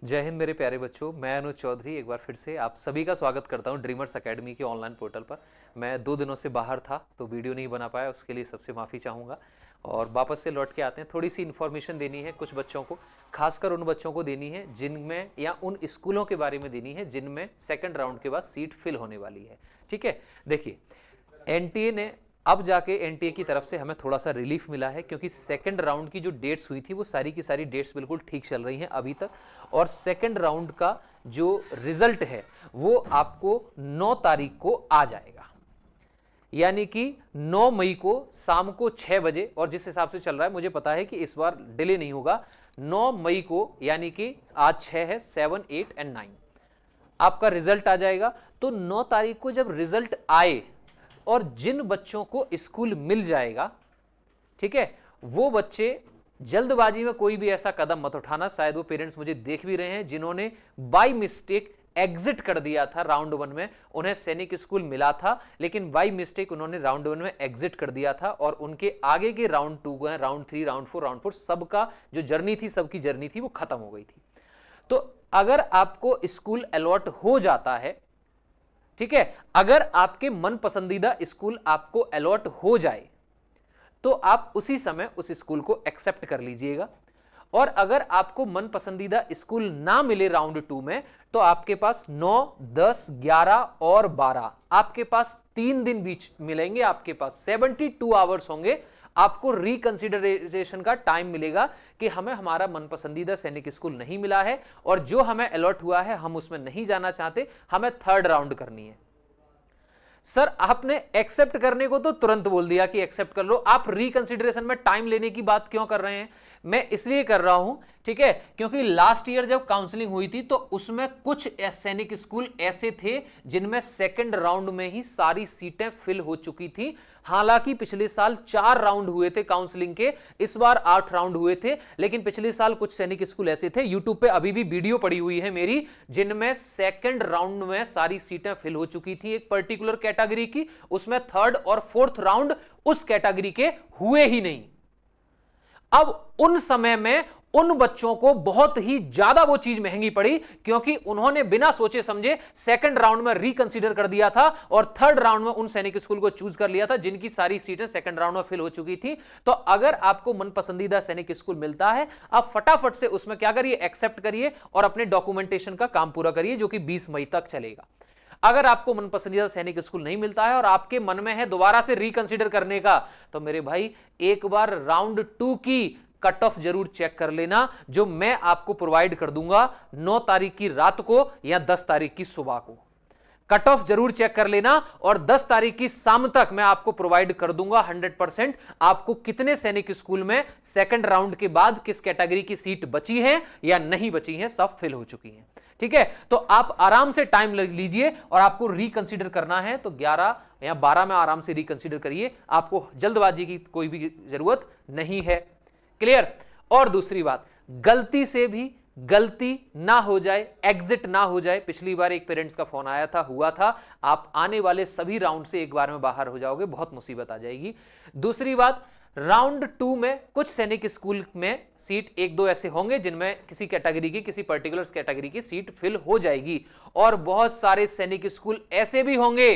जय हिंद मेरे प्यारे बच्चों, मैं अनुज चौधरी एक बार फिर से आप सभी का स्वागत करता हूं ड्रीमर्स एकेडमी के ऑनलाइन पोर्टल पर। मैं 2 दिनों से बाहर था तो वीडियो नहीं बना पाया, उसके लिए सबसे माफ़ी चाहूँगा। और वापस से लौट के आते हैं, थोड़ी सी इन्फॉर्मेशन देनी है कुछ बच्चों को, खासकर उन बच्चों को देनी है जिनमें या उन स्कूलों के बारे में देनी है जिनमें सेकेंड राउंड के बाद सीट फिल होने वाली है। ठीक है, देखिए एनटीए ने अब जाके एनटीए की तरफ से हमें थोड़ा सा रिलीफ मिला है, क्योंकि सेकंड राउंड की जो डेट्स हुई थी वो सारी की सारी डेट्स बिल्कुल ठीक चल रही हैं अभी तक। और सेकंड राउंड का जो रिजल्ट है वो आपको 9 तारीख को आ जाएगा, यानी कि 9 मई को शाम को 6 बजे। और जिस हिसाब से चल रहा है मुझे पता है कि इस बार डिले नहीं होगा। 9 मई को यानी कि आज 6 है, 7, 8 और 9 आपका रिजल्ट आ जाएगा। तो 9 तारीख को जब रिजल्ट आए और जिन बच्चों को स्कूल मिल जाएगा, ठीक है, वो बच्चे जल्दबाजी में कोई भी ऐसा कदम मत उठाना। शायद वो पेरेंट्स मुझे देख भी रहे हैं जिन्होंने बाय मिस्टेक एग्जिट कर दिया था राउंड 1 में। उन्हें सैनिक स्कूल मिला था लेकिन बाय मिस्टेक उन्होंने राउंड 1 में एग्जिट कर दिया था, और उनके आगे के राउंड 2 गए, राउंड 3, राउंड 4, सबका जो जर्नी थी, सबकी जर्नी थी, वो खत्म हो गई थी। तो अगर आपको स्कूल अलॉट हो जाता है, ठीक है, अगर आपके मन पसंदीदा स्कूल आपको अलॉट हो जाए तो आप उसी समय उस स्कूल को एक्सेप्ट कर लीजिएगा। और अगर आपको मन पसंदीदा स्कूल ना मिले राउंड 2 में, तो आपके पास 9, 10, 11 और 12 आपके पास 3 दिन बीच मिलेंगे। आपके पास 72 आवर्स होंगे। आपको रिकंसिडरेशन का टाइम मिलेगा कि हमें हमारा मनपसंदीदा सैनिक स्कूल नहीं मिला है और जो हमें अलॉट हुआ है हम उसमें नहीं जाना चाहते, हमें थर्ड राउंड करनी है। सर आपने एक्सेप्ट करने को तो तुरंत बोल दिया कि एक्सेप्ट कर लो, आप रिकंसिडरेशन में टाइम लेने की बात क्यों कर रहे हैं? मैं इसलिए कर रहा हूं, ठीक है, क्योंकि लास्ट ईयर जब काउंसलिंग हुई थी तो उसमें कुछ सैनिक स्कूल ऐसे थे जिनमें सेकंड राउंड में ही सारी सीटें फिल हो चुकी थी। हालांकि पिछले साल 4 राउंड हुए थे काउंसलिंग के, इस बार 8 राउंड हुए थे, लेकिन पिछले साल कुछ सैनिक स्कूल ऐसे थे, यूट्यूब पे अभी भी वीडियो पड़ी हुई है मेरी, जिनमें सेकंड राउंड में सारी सीटें फिल हो चुकी थी एक पर्टिकुलर कैटेगरी की। उसमें थर्ड और फोर्थ राउंड उस कैटेगरी के हुए ही नहीं। अब उन समय में उन बच्चों को बहुत ही ज्यादा वो चीज महंगी पड़ी, क्योंकि उन्होंने बिना सोचे समझे सेकंड राउंड में रिकंसीडर कर दिया था और थर्ड राउंड में उन सैनिक स्कूल को चूज कर लिया था जिनकी सारी सीटें सेकंड राउंड में फिल हो चुकी थी। तो अगर आपको मन पसंदीदा सैनिक स्कूल मिलता है, आप फटाफट से उसमें क्या करिए, एक्सेप्ट करिए और अपने डॉक्यूमेंटेशन का काम पूरा करिए, जो कि 20 मई तक चलेगा। अगर आपको मन पसंदीदा सैनिक स्कूल नहीं मिलता है और आपके मन में है दोबारा से रिकंसीडर करने का, तो मेरे भाई एक बार राउंड 2 की कट ऑफ जरूर चेक कर लेना, जो मैं आपको प्रोवाइड कर दूंगा 9 तारीख की रात को या 10 तारीख की सुबह को। कट ऑफ जरूर चेक कर लेना और 10 तारीख की शाम तक मैं आपको प्रोवाइड कर दूंगा 100% आपको कितने सैनिक स्कूल में सेकंड राउंड के बाद किस कैटेगरी की सीट बची है या नहीं बची है, सब फिल हो चुकी है। ठीक है, तो आप आराम से टाइम लीजिए और आपको रिकंसीडर करना है तो 11 या 12 में आराम से रिकंसीडर करिए, आपको जल्दबाजी की कोई भी जरूरत नहीं है। क्लियर? और दूसरी बात, गलती से भी गलती ना हो जाए, एग्जिट ना हो जाए। पिछली बार एक पेरेंट्स का फोन आया था, हुआ था, आप आने वाले सभी राउंड से एक बार में बाहर हो जाओगे, बहुत मुसीबत आ जाएगी। दूसरी बात, राउंड 2 में कुछ सैनिक स्कूल में सीट 1-2 ऐसे होंगे जिनमें किसी कैटेगरी की, किसी पर्टिकुलर कैटेगरी की सीट फिल हो जाएगी, और बहुत सारे सैनिक स्कूल ऐसे भी होंगे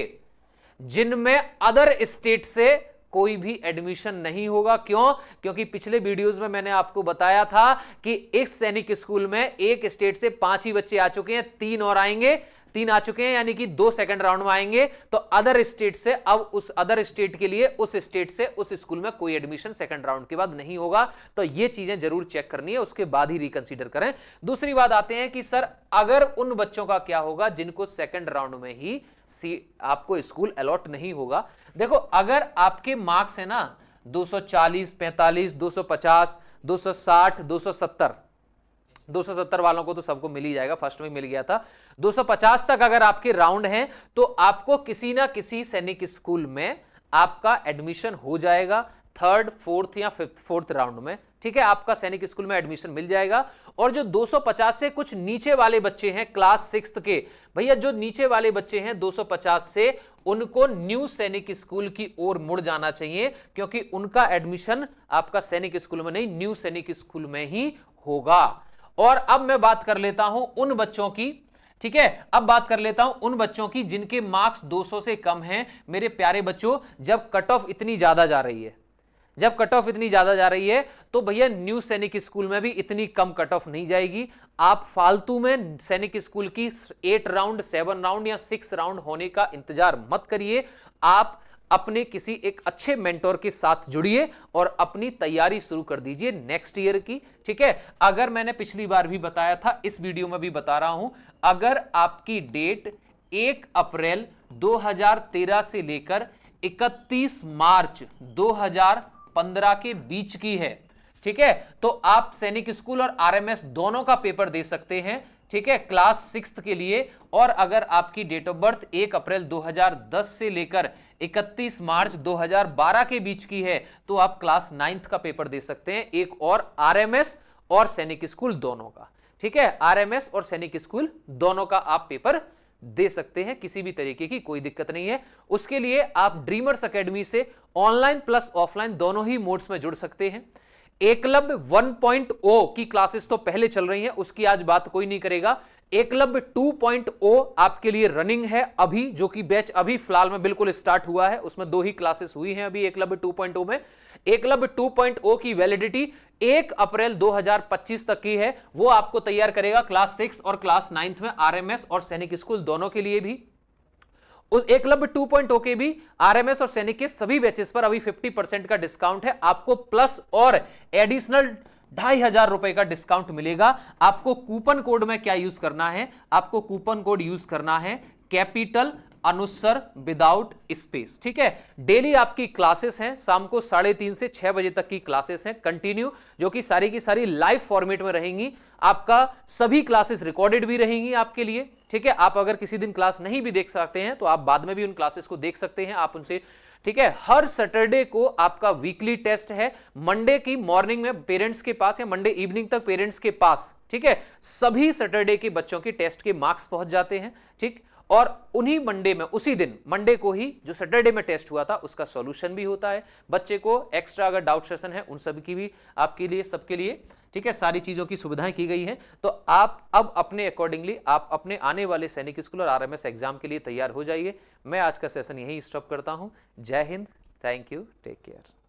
जिनमें अदर स्टेट से कोई भी एडमिशन नहीं होगा। क्यों? क्योंकि पिछले वीडियोस में मैंने आपको बताया था कि इस सैनिक स्कूल में एक स्टेट से 5 ही बच्चे आ चुके हैं, 3 और आएंगे, 3 आ चुके हैं, यानी कि 2 सेकंड राउंड में आएंगे। तो अदर स्टेट से अब उस अदर स्टेट के लिए उस स्टेट से उस स्कूल में कोई एडमिशन सेकंड राउंड के बाद नहीं होगा। तो ये चीजें जरूर चेक करनी है, उसके बाद ही रिकंसीडर करें। दूसरी बात आते हैं कि सर अगर उन बच्चों का क्या होगा जिनको सेकंड राउंड में ही आपको स्कूल अलॉट नहीं होगा। देखो, अगर आपके मार्क्स है ना 240, 45, 250, 260, 270, 270 वालों को तो सबको मिल ही जाएगा, फर्स्ट में मिल गया था। 250 तक अगर आपके राउंड हैं तो आपको किसी ना किसी सैनिक स्कूल में आपका एडमिशन हो जाएगा, थर्ड, फोर्थ या फोर्थ राउंड में। ठीक है, आपका सैनिक स्कूल में एडमिशन मिल जाएगा। और जो 250 से कुछ नीचे वाले बच्चे हैं क्लास 6 के, भैया जो नीचे वाले बच्चे हैं 250 से, उनको न्यू सैनिक स्कूल की ओर मुड़ जाना चाहिए, क्योंकि उनका एडमिशन आपका सैनिक स्कूल में नहीं, न्यू सैनिक स्कूल में ही होगा। और अब मैं बात कर लेता हूं उन बच्चों की, ठीक है, अब बात कर लेता हूं उन बच्चों की जिनके मार्क्स 200 से कम हैं। मेरे प्यारे बच्चों, जब कट ऑफ इतनी ज्यादा जा रही है, जब कट ऑफ इतनी ज्यादा जा रही है, तो भैया न्यू सैनिक स्कूल में भी इतनी कम कट ऑफ नहीं जाएगी। आप फालतू में सैनिक स्कूल की 8 राउंड, 7 राउंड या 6 राउंड होने का इंतजार मत करिए। आप अपने किसी एक अच्छे मेंटोर के साथ जुड़िए और अपनी तैयारी शुरू कर दीजिए नेक्स्ट ईयर की, ठीक है। अगर मैंने पिछली बार भी बताया था, इस वीडियो में भी बता रहा हूं, अगर आपकी डेट 1 अप्रैल 2013 से लेकर 31 मार्च 2015 के बीच की है, ठीक है, तो आप सैनिक स्कूल और आरएमएस दोनों का पेपर दे सकते हैं, ठीक है, क्लास 6 के लिए। और अगर आपकी डेट ऑफ बर्थ 1 अप्रैल 2010 से लेकर 31 मार्च 2012 के बीच की है, तो आप क्लास 9th का पेपर दे सकते हैं, एक और आरएमएस और सैनिक स्कूल दोनों का, ठीक है, आरएमएस और सैनिक स्कूल दोनों का आप पेपर दे सकते हैं, किसी भी तरीके की कोई दिक्कत नहीं है। उसके लिए आप ड्रीमर्स एकेडमी से ऑनलाइन प्लस ऑफलाइन दोनों ही मोड्स में जुड़ सकते हैं। एकलव्य 1.0 की क्लासेस तो पहले चल रही हैं, उसकी आज बात कोई नहीं करेगा। एकलव्य 2.0 आपके लिए रनिंग है अभी, जो कि बैच अभी फिलहाल में बिल्कुल स्टार्ट हुआ है, उसमें 2 ही क्लासेस हुई हैं अभी एकलव्य 2.0 में। एकलव्य 2.0 की वैलिडिटी 1 अप्रैल 2025 तक की है, वो आपको तैयार करेगा क्लास 6 और क्लास 9th में आरएमएस और सैनिक स्कूल दोनों के लिए भी। उस एकलव्य 2.0 के भी आरएमएस और सैनिक के सभी बैचेस पर अभी 50% का डिस्काउंट है, आपको प्लस और एडिशनल 2500 रुपए का डिस्काउंट मिलेगा। आपको कूपन कोड में क्या यूज करना है, आपको कूपन कोड यूज करना है कैपिटल अनुस्वर विदाउट स्पेस, ठीक है। डेली आपकी क्लासेस हैं, शाम को 3:30 से 6 बजे तक की क्लासेस हैं कंटिन्यू, जो कि सारी की सारी लाइव फॉर्मेट में रहेंगी। आपका सभी क्लासेस रिकॉर्डेड भी रहेंगी आपके लिए, ठीक है। आप अगर किसी दिन क्लास नहीं भी देख सकते हैं तो आप बाद में भी उन क्लासेस को देख सकते हैं, आप उनसे, ठीक है। हर सैटरडे को आपका वीकली टेस्ट है, मंडे की मॉर्निंग में पेरेंट्स के पास या मंडे इवनिंग तक पेरेंट्स के पास, ठीक है, सभी सैटरडे के बच्चों के टेस्ट के मार्क्स पहुंच जाते हैं, ठीक। और उन्हीं मंडे में, उसी दिन मंडे को ही जो सैटरडे में टेस्ट हुआ था उसका सॉल्यूशन भी होता है बच्चे को। एक्स्ट्रा अगर डाउट सेशन है उन सब की भी आपके लिए, सबके लिए, ठीक है, सारी चीजों की सुविधाएं की गई हैं। तो आप अब अपने अकॉर्डिंगली आप अपने आने वाले सैनिक स्कूल और आरएमएस एग्जाम के लिए तैयार हो जाइए। मैं आज का सेशन यहीं स्टॉप करता हूं। जय हिंद, थैंक यू, टेक केयर।